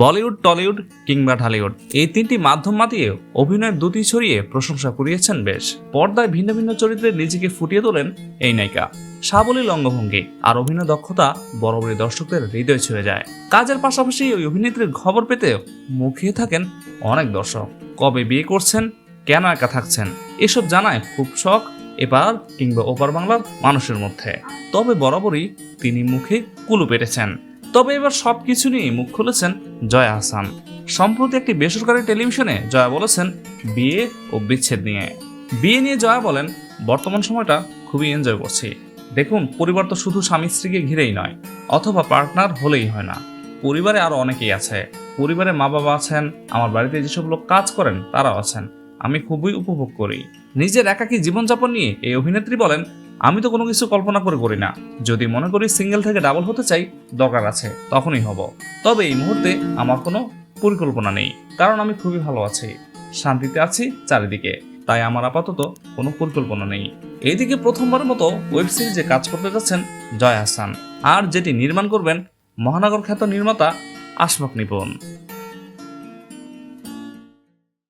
Bollywood, Tollywood কিংবা ঢালিউড এই তিনটি মাধ্যম মাতিয়ে অভিনয়ের দ্যুতি ছড়িয়ে প্রশংসা কুড়িয়েছেন বেশ। পর্দায় ভিন্ন ভিন্ন চরিত্রে নিজেকে ফুটিয়ে তোলেন এই নায়িকা। সাবলীল অঙ্গভঙ্গি আর অভিনয় দক্ষতা বরাবরই দর্শকদের হৃদয় ছুঁয়ে যায়। কাজের পাশাপাশি ওই অভিনেত্রীর খবর পেতে মুখিয়ে থাকেন অনেক দর্শক। কবে বিয়ে করছেন, কেন একা থাকছেন, এসব জানায় খুব শখ এপার কিংবা ওপার বাংলার মানুষের মধ্যে। তবে বরাবরই তিনি মুখে কুলু পেটেছেন। তবে এবার সবকিছু নিয়ে মুখ খুলেছেন জয়া আহসান। সম্প্রতি একটি বেসরকারি টেলিভিশনে জয়া বলেছেন বিয়ে ও বিচ্ছেদ নিয়ে। বিয়ে নিয়ে জয়া বলেন, বর্তমান সময়টা খুবই এনজয় করছি। দেখুন, পরিবার তো শুধু স্বামী স্ত্রীকে ঘিরেই নয়, অথবা পার্টনার হলেই হয় না। পরিবারে আরো অনেকেই আছে। পরিবারে মা বাবা আছেন, আমার বাড়িতে যেসব লোক কাজ করেন তারাও আছেন। আমি খুবই উপভোগ করি। নিজের একাকী জীবনযাপন নিয়ে এই অভিনেত্রী বলেন, আমি তো কোনো কিছু কল্পনা করে করি না। যদি মনে করি সিঙ্গেল থেকে ডাবল হতে চাই, দরকার আছে, তখনই হব। তবে এই মুহূর্তে আমার কোনো পরিকল্পনা নেই, কারণ আমি খুবই ভালো আছি, শান্তিতে আছি চারিদিকে। তাই আমার আপাতত কোনো পরিকল্পনা নেই। এইদিকে প্রথমবারের মতো ওয়েব সিরিজে কাজ করতে যাচ্ছেন জয়া আহসান, আর যেটি নির্মাণ করবেন মহানগর খ্যাত নির্মাতা আশফাক নিপুণ।